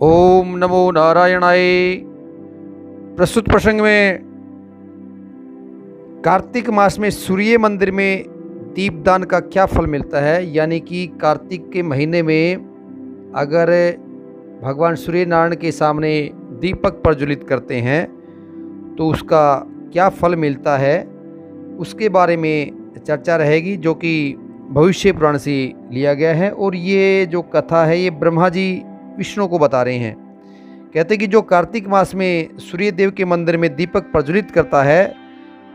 ओम नमो नारायणाय। प्रस्तुत प्रसंग में कार्तिक मास में सूर्य मंदिर में दीपदान का क्या फल मिलता है, यानी कि कार्तिक के महीने में अगर भगवान सूर्य नारायण के सामने दीपक प्रज्वलित करते हैं तो उसका क्या फल मिलता है, उसके बारे में चर्चा रहेगी, जो कि भविष्य पुराण से लिया गया है। और ये जो कथा है ये ब्रह्मा जी विष्णु को बता रहे हैं। कहते हैं कि जो कार्तिक मास में सूर्य देव के मंदिर में दीपक प्रज्वलित करता है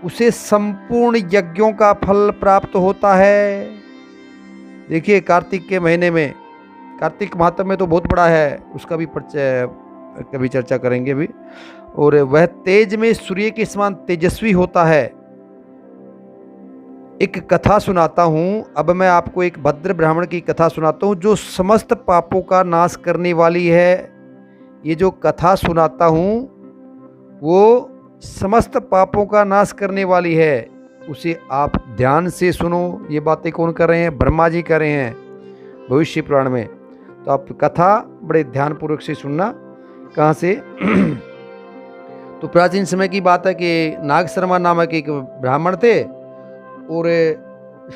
उसे संपूर्ण यज्ञों का फल प्राप्त होता है। देखिए, कार्तिक के महीने में, कार्तिक महात्म्य में तो बहुत बड़ा है, उसका भी कभी चर्चा करेंगे भी। और वह तेज में सूर्य के समान तेजस्वी होता है। एक कथा सुनाता हूँ। अब मैं आपको एक भद्र ब्राह्मण की कथा सुनाता हूँ जो समस्त पापों का नाश करने वाली है। ये जो कथा सुनाता हूँ वो समस्त पापों का नाश करने वाली है, उसे आप ध्यान से सुनो। ये बातें कौन कर रहे हैं? ब्रह्मा जी कर रहे हैं भविष्य पुराण में। तो आप कथा बड़े ध्यानपूर्वक से सुनना। कहाँ से? तो प्राचीन समय की बात है कि नाग शर्मा नामक एक ब्राह्मण थे और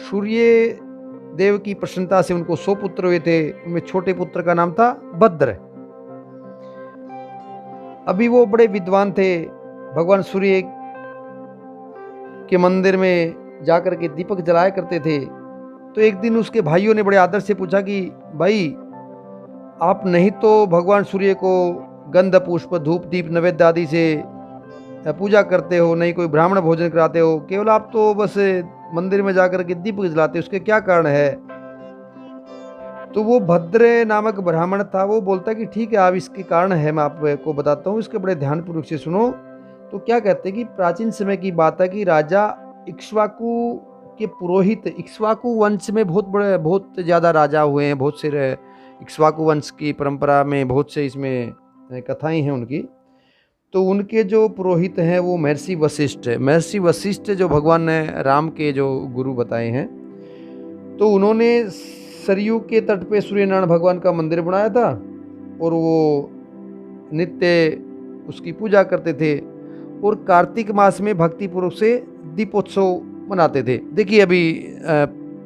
सूर्य देव की प्रसन्नता से उनको 100 पुत्र हुए थे। उनमें छोटे पुत्र का नाम था भद्र। अभी वो बड़े विद्वान थे, भगवान सूर्य के मंदिर में जाकर के दीपक जलाया करते थे। तो एक दिन उसके भाइयों ने बड़े आदर से पूछा कि भाई, आप नहीं तो भगवान सूर्य को गंध पुष्प धूप दीप नैवेद्य आदि से पूजा करते हो, नहीं कोई ब्राह्मण भोजन कराते हो, केवल आप तो बस मंदिर में जाकर के दीपक जलाते, उसके क्या कारण है? तो वो भद्र नामक ब्राह्मण था, वो बोलता कि ठीक है, आप इसके कारण है, मैं आपको बताता हूँ, इसके बड़े ध्यानपूर्वक से सुनो। तो क्या कहते हैं कि प्राचीन समय की बात है कि राजा इक्ष्वाकु के पुरोहित, इक्ष्वाकु वंश में बहुत ज़्यादा राजा हुए हैं, बहुत से इक्ष्वाकु वंश की परंपरा में बहुत से इसमें कथाएं हैं उनकी। तो उनके जो पुरोहित हैं वो महर्षि वशिष्ठ है। महर्षि वशिष्ठ जो भगवान राम के जो गुरु बताए हैं, तो उन्होंने सरयू के तट पे सूर्यनारायण भगवान का मंदिर बनाया था और वो नित्य उसकी पूजा करते थे और कार्तिक मास में भक्तिपूर्वक से दीपोत्सव मनाते थे। देखिए, अभी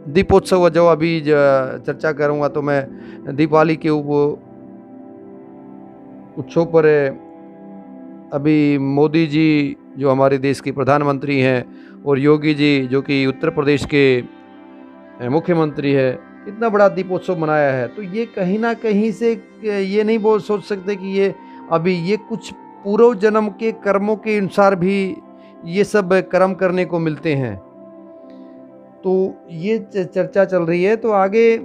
दीपोत्सव जो अभी चर्चा करूँगा तो मैं दिवाली के उत्सव पर अभी मोदी जी जो हमारे देश के प्रधानमंत्री हैं और योगी जी जो कि उत्तर प्रदेश के मुख्यमंत्री है, इतना बड़ा दीपोत्सव मनाया है। तो ये कहीं ना कहीं से ये नहीं सोच सकते कि ये अभी ये कुछ पूर्व जन्म के कर्मों के अनुसार भी ये सब कर्म करने को मिलते हैं। तो ये चर्चा चल रही है। तो आगे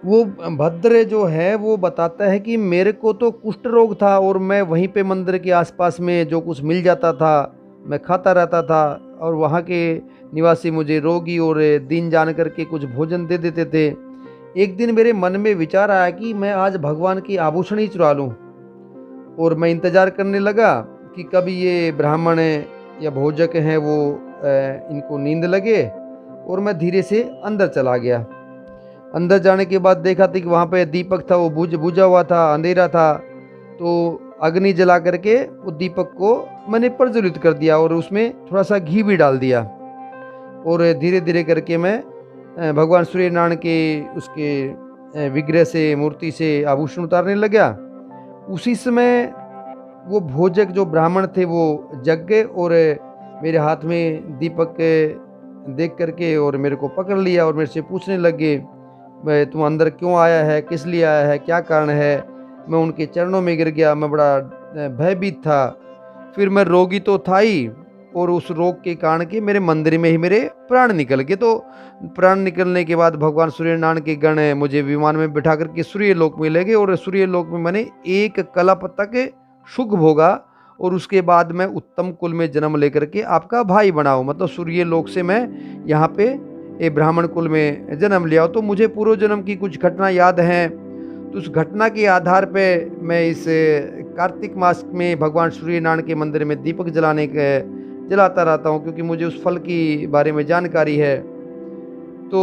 वो भद्र जो है वो बताता है कि मेरे को तो कुष्ठ रोग था और मैं वहीं पे मंदिर के आसपास में जो कुछ मिल जाता था मैं खाता रहता था और वहाँ के निवासी मुझे रोगी और दीन जान करके कुछ भोजन दे देते थे। एक दिन मेरे मन में विचार आया कि मैं आज भगवान की आभूषण ही चुरा लूँ, और मैं इंतज़ार करने लगा कि कभी ये ब्राह्मण या भोजक हैं वो इनको नींद लगे, और मैं धीरे से अंदर चला गया। अंदर जाने के बाद देखा था कि वहाँ पे दीपक था, वो बुझा हुआ था, अंधेरा था। तो अग्नि जला करके वो दीपक को मैंने प्रज्वलित कर दिया और उसमें थोड़ा सा घी भी डाल दिया, और धीरे धीरे करके मैं भगवान सूर्य नारायण के उसके विग्रह से, मूर्ति से आभूषण उतारने लगा। उसी समय वो भोजक जो ब्राह्मण थे वो जग गए और मेरे हाथ में दीपक देख करके और मेरे को पकड़ लिया और मेरे से पूछने लगे, भाई तुम अंदर क्यों आया है, किस लिए आया है, क्या कारण है? मैं उनके चरणों में गिर गया। मैं बड़ा भयभीत था। फिर मैं रोगी तो था ही, और उस रोग के कारण के मेरे मंदिर में ही मेरे प्राण निकल गए। तो प्राण निकलने के बाद भगवान सूर्यनारायण के गण मुझे विमान में बिठा करके सूर्य लोक में ले गए, और सूर्य लोक में मैंने एक कल्प तक सुख भोगा, और उसके बाद मैं उत्तम कुल में जन्म लेकर के आपका भाई बना हूँ। मतलब सूर्य लोक से मैं यहाँ पे एक ब्राह्मण कुल में जन्म लिया हो। तो मुझे पूर्व जन्म की कुछ घटना याद हैं, तो उस घटना के आधार पे मैं इस कार्तिक मास में भगवान सूर्यनारायण के मंदिर में दीपक जलाता रहता हूँ, क्योंकि मुझे उस फल की बारे में जानकारी है। तो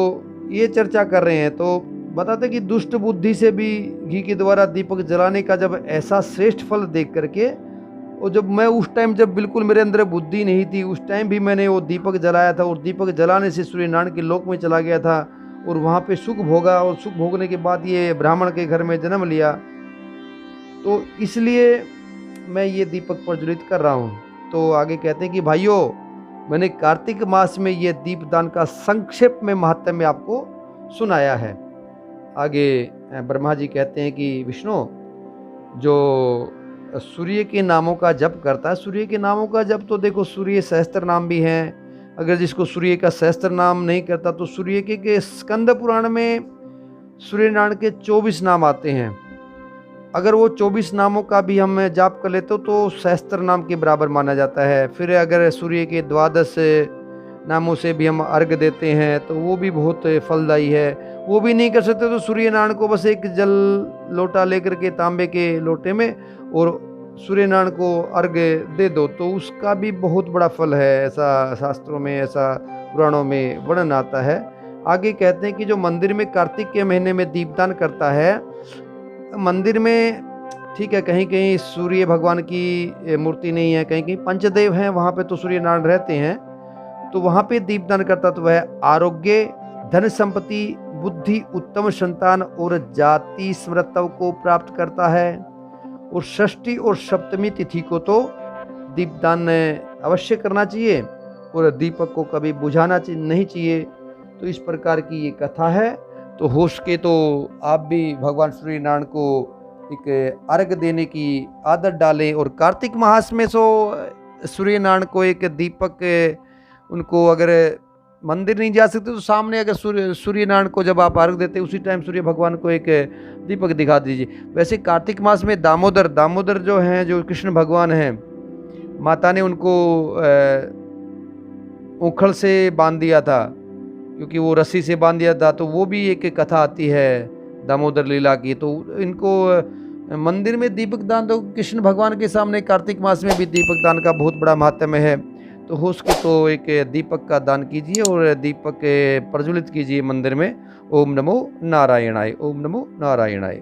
ये चर्चा कर रहे हैं। तो बताते कि दुष्ट बुद्धि से भी घी के द्वारा दीपक जलाने का जब ऐसा श्रेष्ठ फल देख करके, और जब मैं उस टाइम जब बिल्कुल मेरे अंदर बुद्धि नहीं थी, उस टाइम भी मैंने वो दीपक जलाया था, और दीपक जलाने से सूर्य नारायण के लोक में चला गया था और वहाँ पे सुख भोगा, और सुख भोगने के बाद ये ब्राह्मण के घर में जन्म लिया। तो इसलिए मैं ये दीपक प्रज्वलित कर रहा हूँ। तो आगे कहते हैं कि भाइयों, मैंने कार्तिक मास में ये दीपदान का संक्षेप में महात्म्य आपको सुनाया है। आगे ब्रह्मा जी कहते हैं कि विष्णु, जो सूर्य के नामों का जप करता है, सूर्य के नामों का जप तो देखो सूर्य सहस्त्र नाम भी हैं। अगर जिसको सूर्य का सहस्त्र नाम नहीं करता तो सूर्य के स्कंद पुराण में सूर्य नारायण के 24 नाम आते हैं। अगर वो 24 नामों का भी हम जाप कर लेते तो सहस्त्र नाम के बराबर माना जाता है। फिर अगर सूर्य के 12 नामों से भी हम अर्घ देते हैं तो वो भी बहुत फलदायी है। वो भी नहीं कर सकते तो सूर्य नारायण को बस एक जल लोटा लेकर के तांबे के लोटे में और सूर्य नारायण को अर्घ दे दो तो उसका भी बहुत बड़ा फल है। ऐसा शास्त्रों में, ऐसा पुराणों में वर्णन आता है। आगे कहते हैं कि जो मंदिर में कार्तिक के महीने में दीपदान करता है, मंदिर में ठीक है कहीं कहीं सूर्य भगवान की मूर्ति नहीं है, कहीं कहीं पंचदेव हैं, वहाँ पे तो सूर्य नारायण रहते हैं, तो वहाँ पे दीपदान करता तो वह आरोग्य, धन संपत्ति, बुद्धि, उत्तम संतान और जाति स्मृतव को प्राप्त करता है। और षष्ठी और सप्तमी तिथि को तो दीपदान अवश्य करना चाहिए और दीपक को कभी बुझाना नहीं चाहिए। तो इस प्रकार की ये कथा है। तो हो सके तो आप भी भगवान सूर्य नारायण को एक अर्घ देने की आदत डालें। और कार्तिक मास में सूर्य नारायण को एक दीपक, उनको अगर मंदिर नहीं जा सकते तो सामने अगर सूर्य नारायण को जब आप अर्घ देते उसी टाइम सूर्य भगवान को एक दीपक दिखा दीजिए। वैसे कार्तिक मास में दामोदर जो हैं, जो कृष्ण भगवान हैं, माता ने उनको उखड़ से बांध दिया था, क्योंकि वो रस्सी से बांध दिया था। तो वो भी एक कथा आती है दामोदर लीला की। तो इनको मंदिर में दीपक दान, तो कृष्ण भगवान के सामने कार्तिक मास में भी दीपक दान का बहुत बड़ा महत्व है। तो हो सके तो एक दीपक का दान कीजिए और दीपक प्रज्वलित कीजिए मंदिर में। ओम नमो नारायणाय, ओम नमो नारायणाय।